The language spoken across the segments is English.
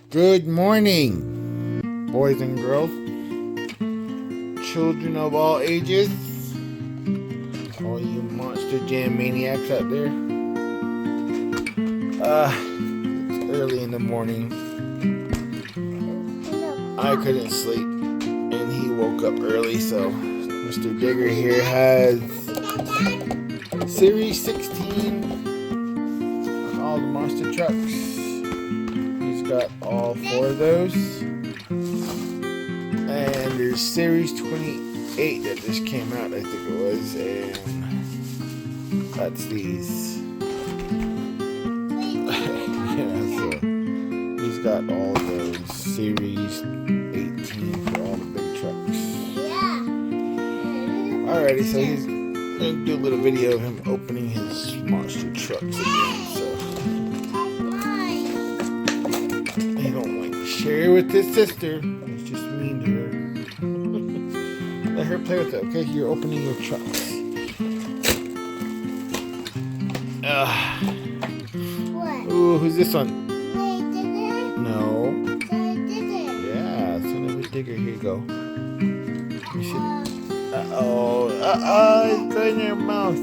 Good morning, boys and girls, children of all ages, all you Monster Jam maniacs out there. It's early in the morning. I couldn't sleep, and he woke up early, so Mr. Digger here has Series 16 on all the monster trucks. He's got all 4 of those. And there's Series 28 that just came out, I think it was, and that's these. Yeah, so he's got all those Series 18 for all the big trucks. Alrighty, so he's gonna do a little video of him opening his monster trucks again, so he don't like to share with his sister. He's just mean to her. Let her play with it, okay? You're opening your trucks. Ooh, who's this one? No. Yeah, son of a digger. Here you go. You should. It's going in your mouth.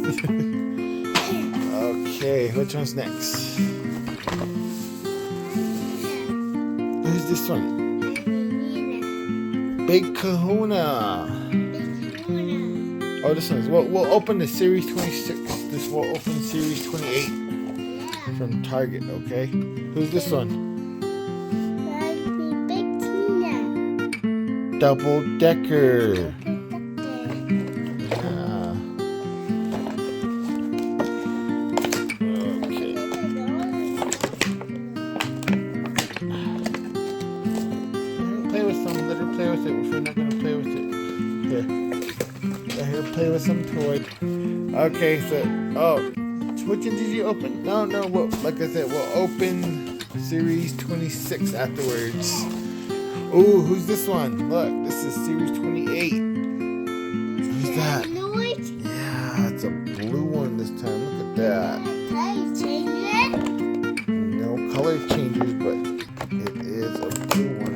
Okay, which one's next? Who's this one? Big Kahuna. Oh, this one's. We'll open the Series 26. This will open Series 28 from Target, okay? Who's this one? Double Decker. Let her play with it if we're not going to play with it. Here. Let her play with some toys. Okay, so, which one did you open? No, well, like I said, we'll open Series 26 afterwards. Ooh, who's this one? Look, this is Series 28. Who's that? Yeah, it's a blue one this time. Look at that. No color changes, but it is a blue one.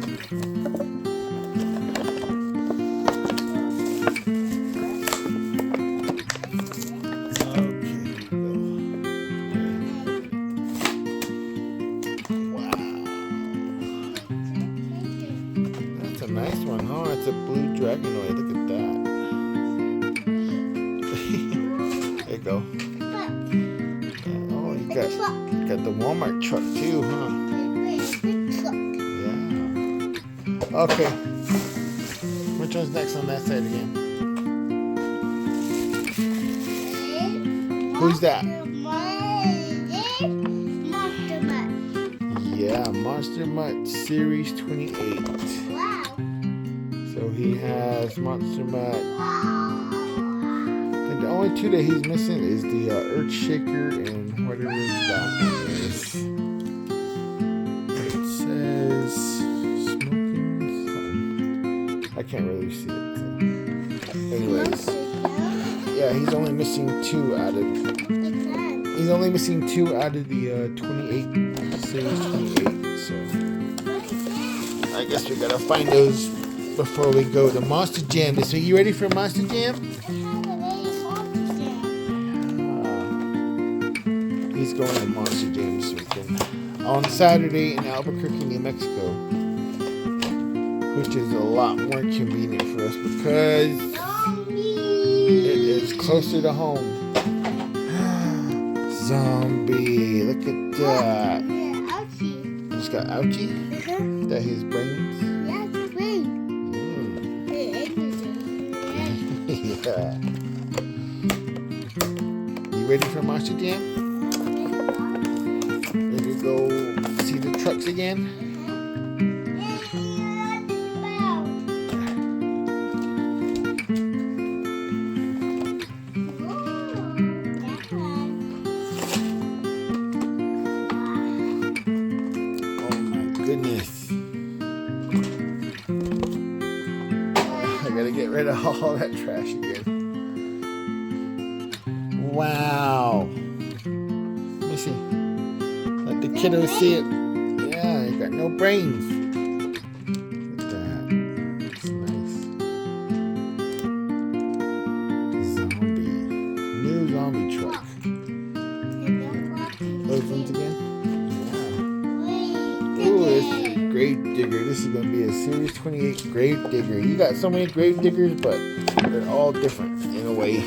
Nice one, huh? It's a blue Dragonoid. Look at that. There you go. Oh, you got the Walmart truck too, huh? Yeah. Okay. Which one's next on that side again? Who's that? Yeah, Monster Mutt Series 28. So he has Monster Mutt. I think the only 2 that he's missing is the Earth Shaker and whatever that one is. It says smoking something. I can't really see it. So. Anyways, yeah, he's only missing 2 out of. He's only missing 2 out of the 28 Series 28. So I guess we gotta find those before we go to Monster Jam this week. You ready for Monster Jam? He's going to Monster Jam this weekend on Saturday in Albuquerque, New Mexico, which is a lot more convenient for us because it is closer to home. Zombie, look at that. He's got Ouchie? Is that his brains? Yeah. You ready for Monster Jam? Ready to go see the trucks again? Oh my goodness. I gotta get rid of all that trash again. Wow. Let me see. Let the kiddos see it. Yeah, you got got no brains. Look at that. It's nice. Zombie. New zombie truck. Those ones again? Yeah. Ooh, this is a grave digger. This is going to be a Series 28 grave digger. You got so many grave diggers, but they're all different in a way.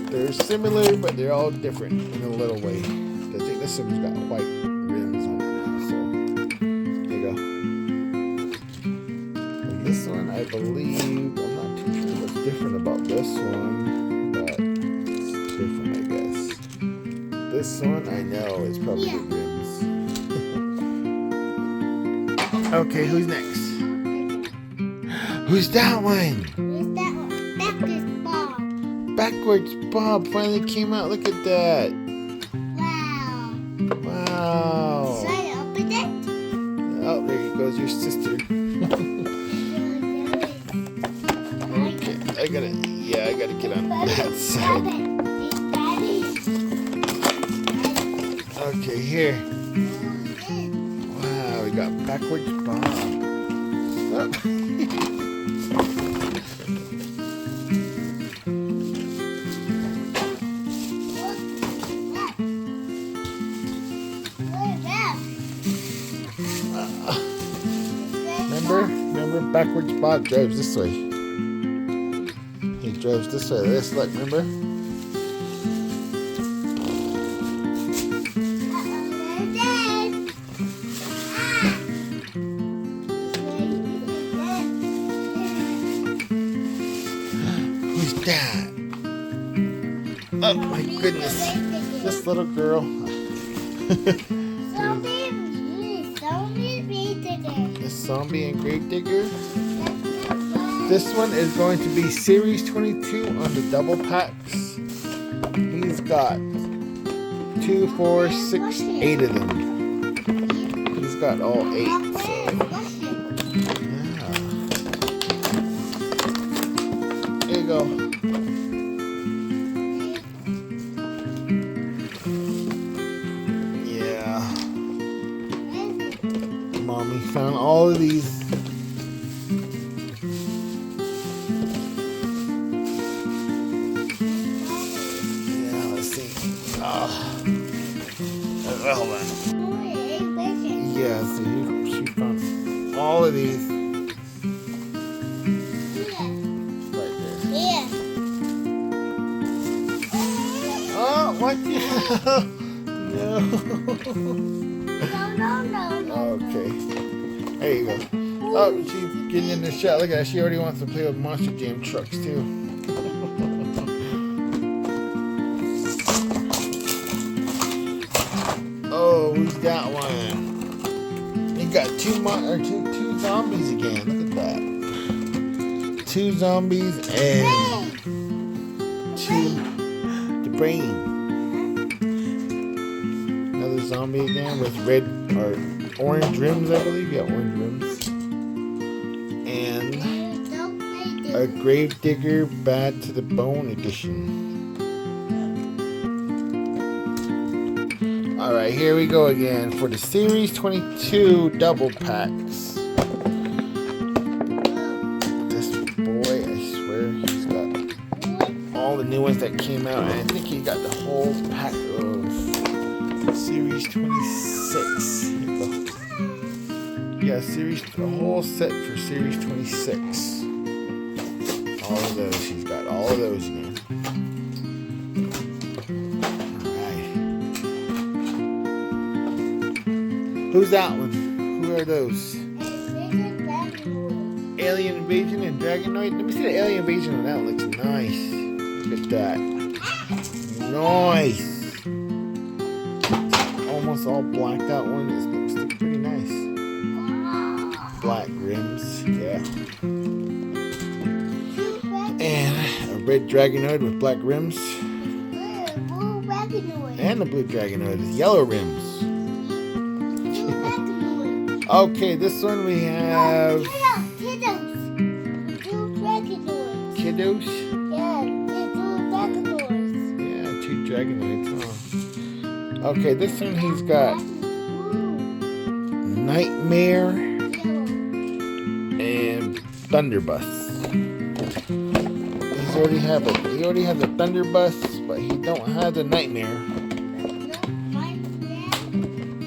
They're similar, but they're all different in a little way. I think this one's got white rims on it now, so there you go. And this one, I believe, I'm not too sure what's different about this one, but it's different, I guess. This one, I know, it's probably the rims. Okay, who's next? Who's that one? Backwards Bob finally came out. Look at that. Wow. Should I open it? Oh, there goes your sister. Okay, I gotta get on that side. Okay, here. Wow, we got Backwards Bob. Oh. Remember Backwards Bob drives this way. He drives this way. Let's look, remember? Who's that? Oh my goodness. This little girl. Zombie and grave digger. This one is going to be Series 22 on the double packs. He's got 2, 4, 6, 8 of them. He's got all 8. So yeah. Here you go. Mommy found all of these. Yeah, let's see. Hold on. Yeah, so she found all of these. Right there. Yeah. Oh, what the hell? No. No. Okay. There you go. Oh, she's getting in the shot. Look at that. She already wants to play with Monster Jam trucks, too. Oh, who's that one? You got two zombies again. Look at that. 2 zombies and 2 the brain. Zombie again with red or orange rims, I believe. Yeah, orange rims. And a grave digger bad to the bone edition. Alright, here we go again for the Series 22 double packs. This boy, I swear, he's got all the new ones that came out, and I think he got the whole pack of Series 26. Yeah, the whole set for Series 26. All of those. He's got all of those again. Alright. Who's that one? Who are those? Alien Invasion and Dragonoid. Let me see the Alien Invasion one. That looks nice. Look at that. Nice. Almost all blacked out one. This looks pretty nice. Black rims, yeah. And a red Dragonoid with black rims. And the blue Dragonoid with yellow rims. Okay, this one we have Kiddos. Yeah, 2 Dragonoids, huh? Okay, this one he's got Nightmare and Thunderbus. He already have it. He already has the Thunderbus, but he don't have the Nightmare.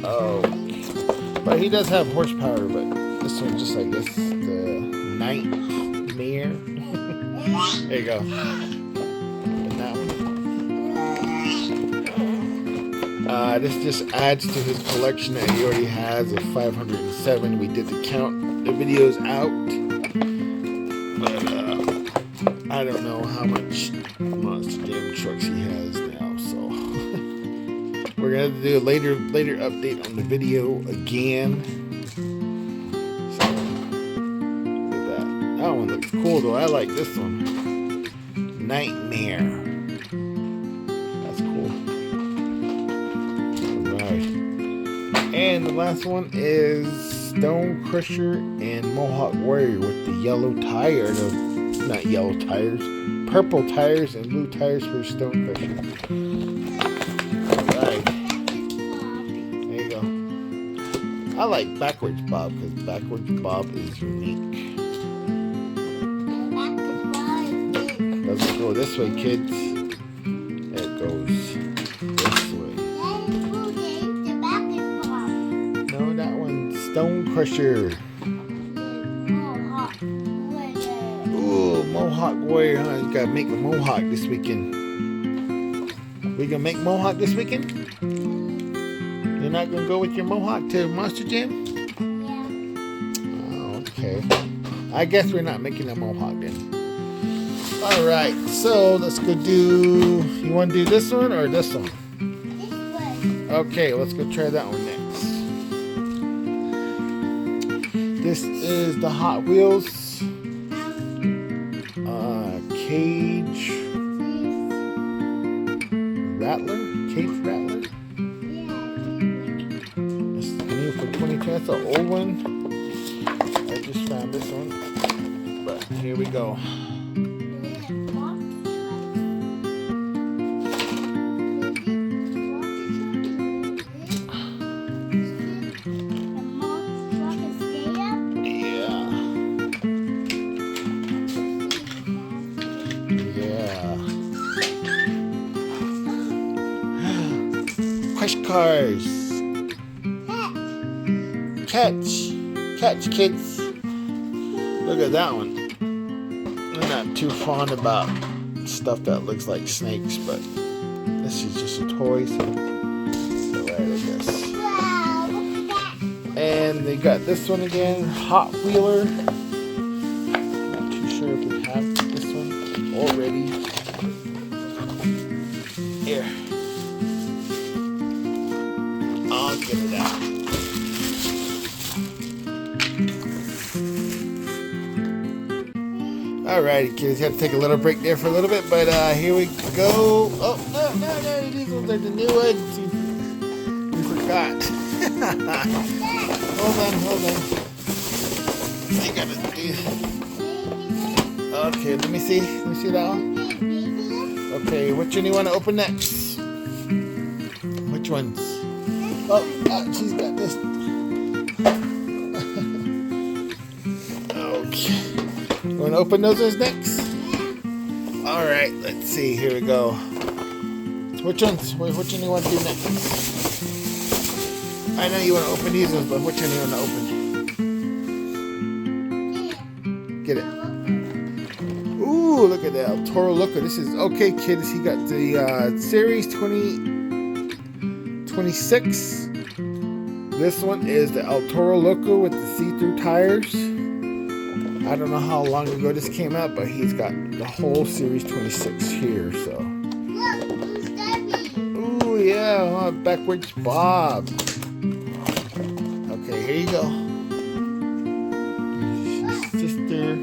Oh, but he does have horsepower. But this one just, I guess, the Nightmare. There you go. And that one. This just adds to his collection that he already has of 507. We did the count the videos out, but I don't know how much Monster Jam trucks he has now, so we're gonna do a later update on the video again. So look at that. That one looks cool though. I like this one. Nightmare. That's cool. Alright. And the last one is Stone Crusher and Mohawk Warrior with the yellow tire. Not yellow tires, purple tires and blue tires for Stone Crusher. Alright. There you go. I like Backwards Bob because Backwards Bob is unique. Doesn't go this way, kids. It goes this way. No, that one's Stone Crusher. Mohawk Warrior, huh? You gotta make a Mohawk this weekend. We gonna make Mohawk this weekend? You're not gonna go with your Mohawk to Monster Jam? Yeah. Oh, okay. I guess we're not making a Mohawk then. Alright, so let's go do... You wanna do this one or this one? This one. Okay, let's go try that one next. This is the Hot Wheels Cage Rattler? This is new for 2010. That's an old one. I just found this one. But here we go. Crush cars. Catch, kids. Look at that one. I'm not too fond about stuff that looks like snakes, but this is just a toy, so alright, I guess. Wow, look at that. And they got this one again, Hot Wheeler. Not too sure if we have this one already. Here. I'll get it out. Alrighty, kids, have to take a little break there for a little bit, but here we go. Oh, no, these ones are the new ones. We forgot. Hold on. I gotta do. Okay, let me see that one. Okay, which one do you want to open next? Which ones? Oh, she's got this. Okay. You want to open those ones next? Alright, let's see. Here we go. Which ones? Which one do you want to do next? I know you want to open these ones, but which one do you want to open? Get it. Ooh, look at that. El Toro Loco. This is okay, kids. He got the Series 2026. This one is the El Toro Loco with the see-through tires. I don't know how long ago this came out, but he's got the whole Series 26 here, so. Look, who's Debbie? Ooh, yeah, Backwards Bob. Okay, here you go. Your sister.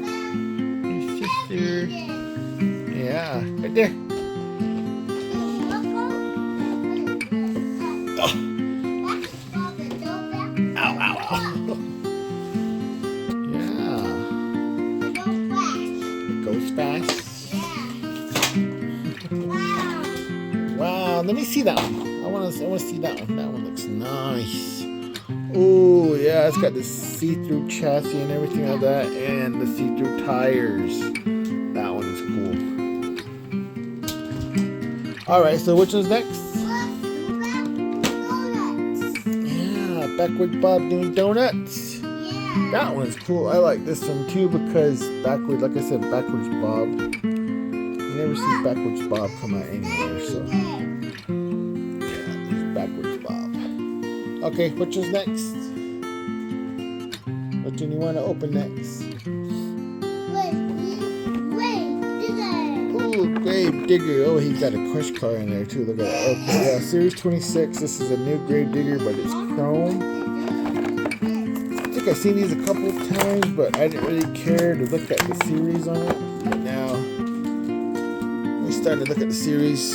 Yeah, right there. Oh. Ow. Yeah. It goes fast. Wow, let me see that one. I want to see that one. That one looks nice. Oh, Yeah, it's got the see-through chassis and everything like that, and the see-through tires. That one is cool. All right, so which one's next? Yeah, Backward Bob doing donuts. Yeah. That one's cool. I like this one too because backward, like I said, Backwards Bob. You never see Backwards Bob come out anywhere, so yeah, it's Backwards Bob. Okay, which one's next? What do you want to open next? Ooh, Grave Digger. Oh, he's got a crush car in there too. Look at that. Okay, yeah, Series 26. This is a new Grave Digger, but it's chrome. I think I've seen these a couple of times, but I didn't really care to look at the series on it. But now we're starting to look at the series.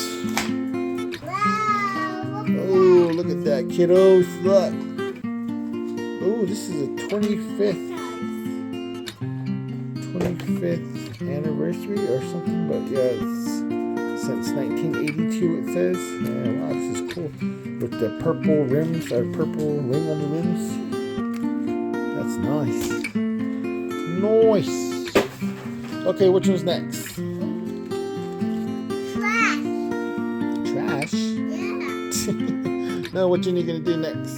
Oh, look at that, kiddos. Look. Oh, this is a 25th anniversary or something, but yeah, it's since 1982 it says. Yeah, wow, this is cool. With the purple rims, or purple ring on the rims. That's nice. Nice. Okay, which one's next? Trash? Yeah. No, what are you gonna do next?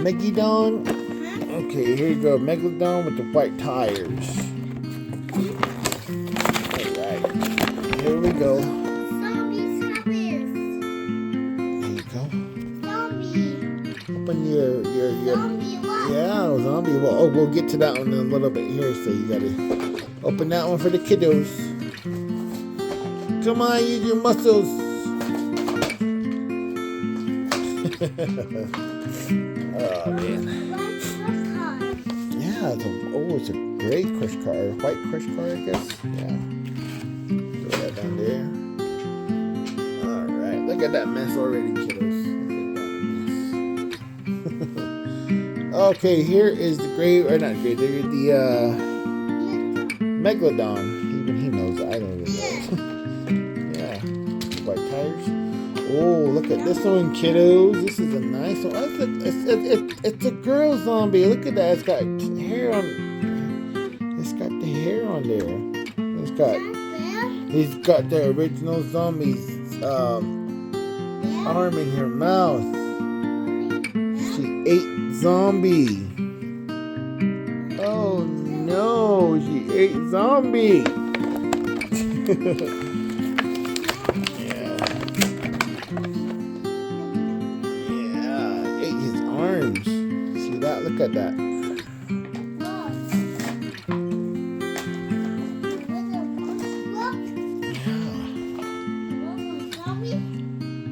Megalodon. Megalodon? Okay, here you go. Megalodon with the white tires. Alright. Here we go. Zombie. There you go. Zombie. Open your Zombie what? yeah, zombie. Well, oh, we'll get to that one in a little bit here, so you gotta open that one for the kiddos. Come on, use your muscles. Oh man. Yeah, it's a gray crush car, or white crush car, I guess. Yeah. Throw that down there. Alright, look at that mess already, kiddos. Look at that mess. Okay, here is the gray, or not gray, the Megalodon. Even he knows, I don't really know. Yeah, white tires. Oh, look at this one, kiddos. This is a nice one. It's a girl zombie. Look at that. It's got hair on. It's got the hair on there. He's got the original zombie's arm in her mouth. She ate zombie. Oh no, she ate zombie. Look at that.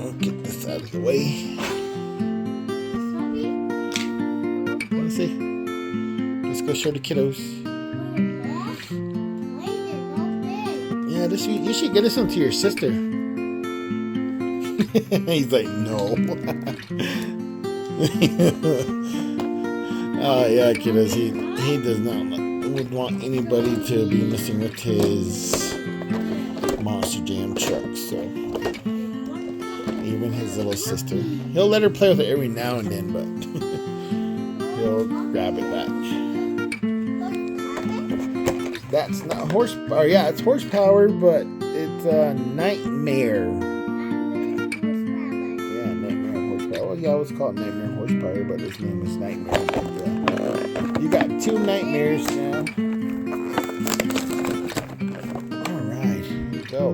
I'll get this out of the way. Let me see. Let's go show the kiddos. Yeah, you should get this one to your sister. He's like, no. Oh yeah, kiddos. He does not would want anybody to be messing with his Monster Jam truck. So even his little sister, he'll let her play with it every now and then, but he'll grab it back. That's not horsepower. Yeah, it's horsepower, but it's a Nightmare. Yeah, Nightmare horsepower. Well, yeah, I was called Nightmare horsepower, but his name is Nightmare. You got 2 Nightmares now. Alright, here you go.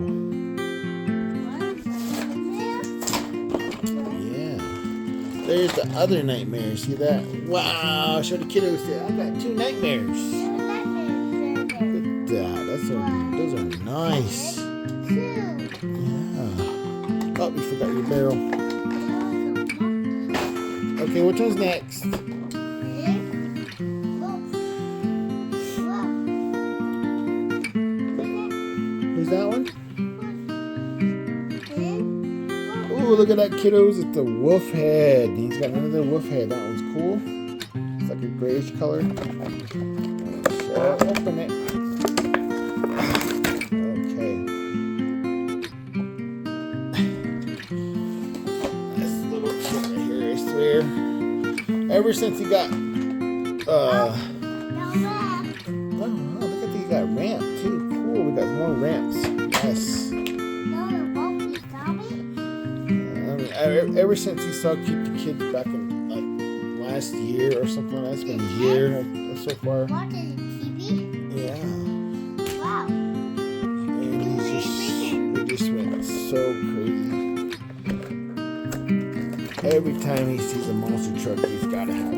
Yeah. There's the other Nightmare. See that? Wow, show the kiddos there. I got 2 Nightmares. Look at that. Those are nice. Yeah. Oh, we forgot your barrel. Okay, which one's next? Who's that one? Ooh, look at that, kiddos. It's a wolf head. He's got another wolf head. That one's cool. It's like a grayish color. So open it. Okay. This little kid right here, I swear. ever since he got No, oh, look at these got ramp too. Cool, we got more ramps. Yes. no, won't be zombie. Ever since he saw Keep the Kids back in like last year or something, that's been a year so far. What is it, TV? Yeah. Wow. And it just went so crazy. Every time he sees a monster truck, he's gotta have it.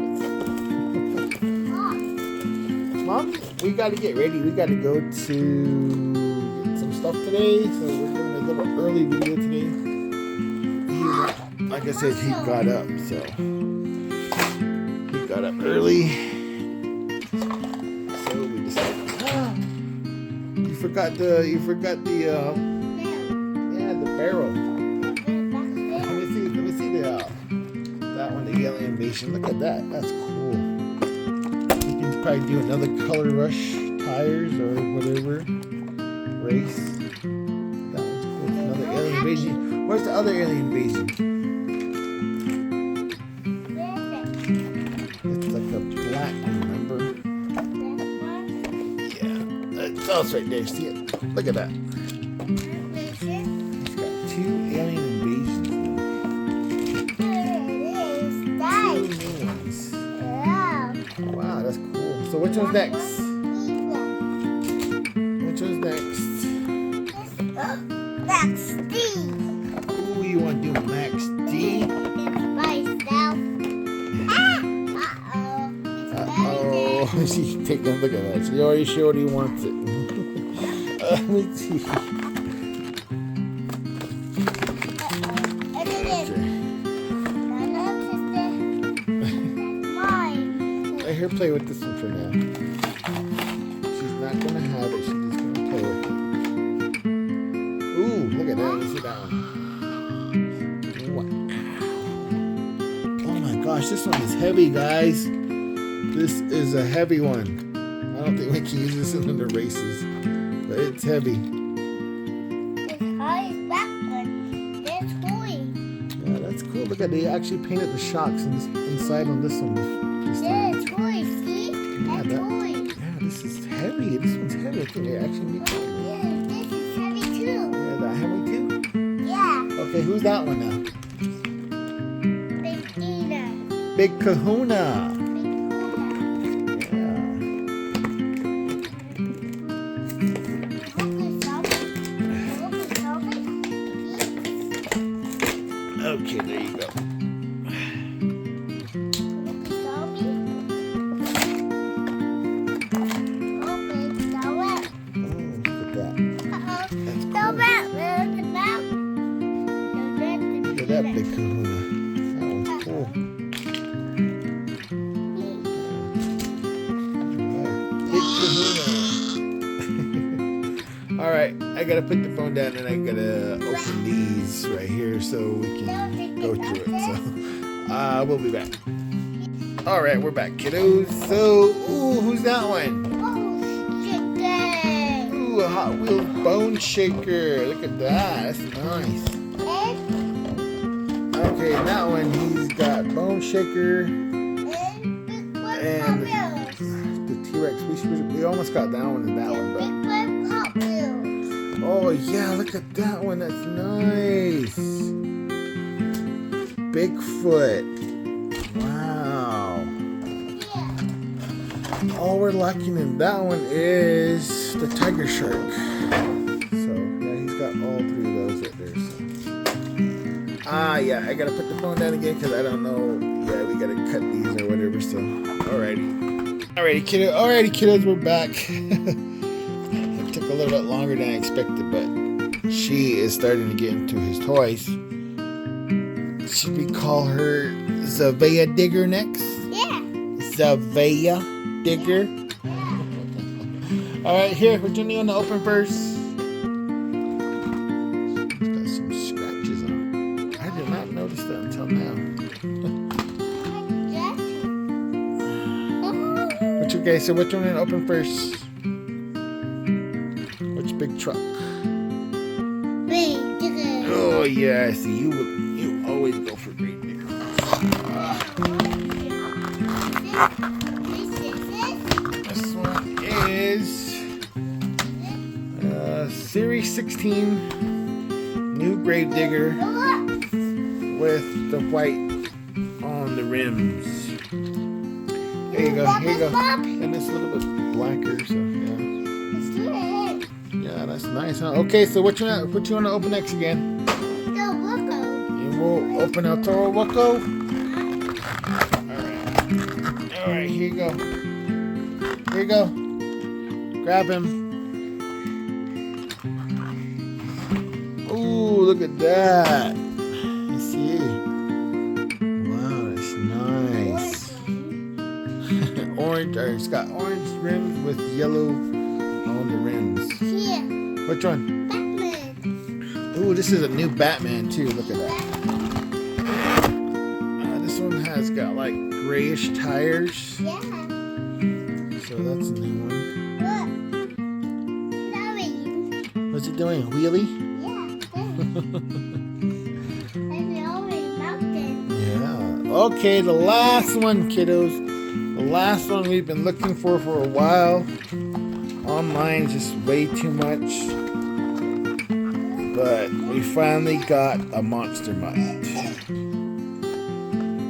Mom, we gotta get ready. We gotta go to get some stuff today. So we're doing a little early video today. Like I said, he got up, so he got up early. So we decided, you forgot the barrel. Let me see that one, the alien invasion. Look at that. That's cool. You can probably do another color rush tires or whatever race. That one's cool. Another alien invasion. Where's the other alien invasion? It's like a black one, remember? Yeah. It's all right there. See it? Look at that. It's got 2 alien invasions. Two new ones. Wow, that's cool. So which one's next? Which one's next? Max D. Ooh, you want to do Max D? Myself. Uh-oh. She's taking a look at that. She already showed he wants it. Let me see. Let her play with this one for now. She's not going to have it. She's just going to play with it. Ooh, look at that. Let me see that one. Wow. Oh my gosh, this one is heavy, guys. This is a heavy one. I don't think we can use this in the races, but it's heavy. Yeah, that's cool. Look at, they actually painted the shocks inside on this one. This time. Yeah, this is heavy. This one's heavy. I think they actually make it. Yeah, that heavy too? Okay, who's that one now? Big Kahuna. Okay, there you go. Look at that Big Kahuna. That one's cool. Big Kahuna. Alright, I gotta put the phone down and I gotta open these right here so we can go through it. So, we'll be back. Alright, we're back, kiddos. So, ooh, who's that one? Ooh, a Hot Wheels Bone Shaker. Look at that. That's nice. Okay, that one, he's got Bone Shaker and the T-Rex. We almost got that one and that one, but oh yeah, look at that one. That's nice. Bigfoot. Wow. All we're lacking in that one is the Tiger Shark. So yeah, he's got all 3 of those right there. So. Yeah, I gotta put the phone down again because I don't know. Yeah, we gotta cut these or whatever. So, alrighty, kiddos, we're back. It took a little bit longer than I expected, but she is starting to get into his toys. Should we call her Zavea Digger next? Yeah. Zavea Digger. All right, here, we're doing the open first. It's got some scratches on it. I did not notice that until now. Okay, so which one to open first? Which big truck? Big Digger. Oh yeah, I see. You always go for Great Digger. This one is Series 16 new Gravedigger with the white on the rims. Here you go. Here you go. And it's a little bit blacker, so yeah. Yeah, that's nice, huh? Okay, so what you want to open next again? And we'll open El Toro Woko. All right, here you go. Here you go. Grab him. Ooh, look at that. You see? Wow, that's nice. Orange, it's got orange rims with yellow on the rims. Here. Which one? Batman. Ooh, this is a new Batman too. Look at that. This one has got like grayish tires. Yeah. So that's a new one. Look. Sorry. What's it doing? A wheelie? Yeah. Okay, the last one, kiddos. The last one we've been looking for a while. Online is just way too much. But we finally got a monster mutt.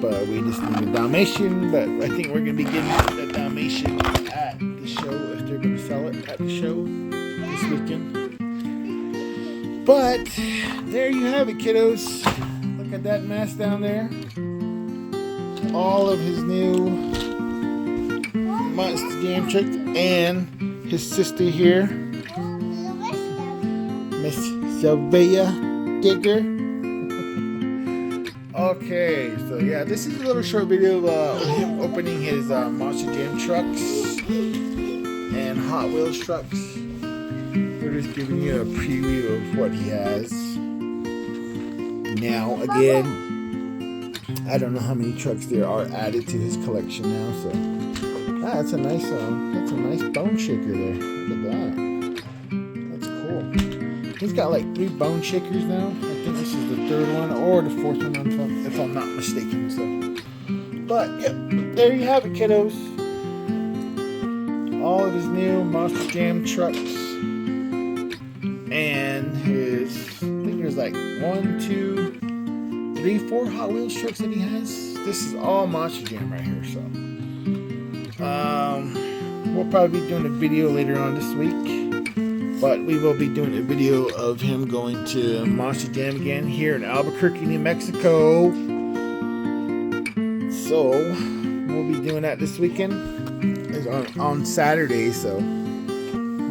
But we just need a Dalmatian. But I think we're going to be getting the Dalmatian at the show if they're going to sell it at the show this weekend. But there you have it, kiddos. Look at that mess down there. All of his new Monster Jam tricks and his sister here, Miss Sylvia Digger. Okay, so yeah, this is a little short video of him opening his Monster Jam trucks and Hot Wheels trucks. We're just giving you a preview of what he has. Now, again, I don't know how many trucks there are added to his collection now, so that's a nice bone shaker there. Look at that. That's cool. He's got like 3 bone shakers now. I think this is the 3rd one or the 4th one, if I'm not mistaken. So, but yeah, there you have it, kiddos. All of his new Monster Jam trucks. And his, I think there's like 1, 2, 3, 4 Hot Wheels trucks that he has. This is all Monster Jam right here. So, we'll probably be doing a video later on this week. But we will be doing a video of him going to Monster Jam again here in Albuquerque, New Mexico. So, we'll be doing that this weekend. It's on Saturday. So,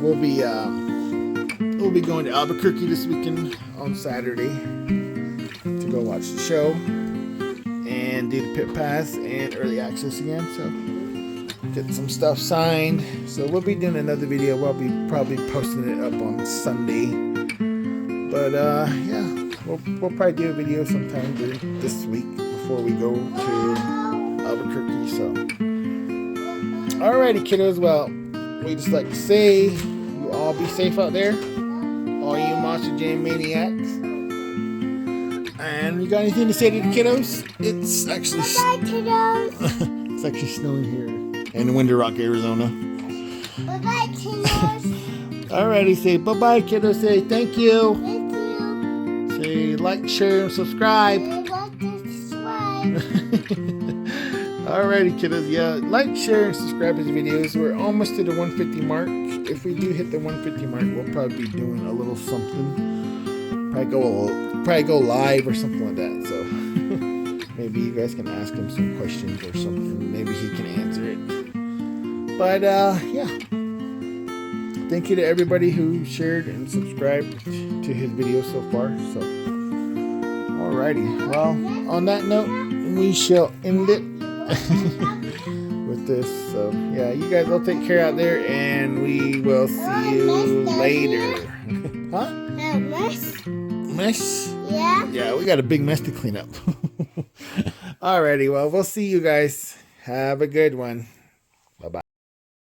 we'll be going to Albuquerque this weekend on Saturday to go watch the show and do the pit pass and early access again. So get some stuff signed. So we'll be doing another video. We'll be probably posting it up on Sunday. But yeah, we'll probably do a video sometime during this week before we go to Albuquerque. So alrighty, kiddos. Well, we just like to say you all be safe out there. All you Monster Jam maniacs. And you got anything to say to the kiddos? It's actually it's actually snowing here in Winter Rock, Arizona. Bye-bye, kiddos. Alrighty, say bye-bye, kiddos. Say thank you. Thank you. Say like, share, and subscribe. Alrighty, kiddos. Yeah, like, share, and subscribe to the videos. We're almost to the 150 mark. If we do hit the 150 mark, we'll probably be doing a little something. Probably go live or something like that. So maybe you guys can ask him some questions or something. Maybe he can answer it. But yeah, thank you to everybody who shared and subscribed to his videos so far. So alrighty. Well, on that note, we shall end it with this. So yeah, you guys all take care out there, and we will see you later. Huh? Mess? Yeah. Yeah, we got a big mess to clean up. Alrighty, well, we'll see you guys. Have a good one.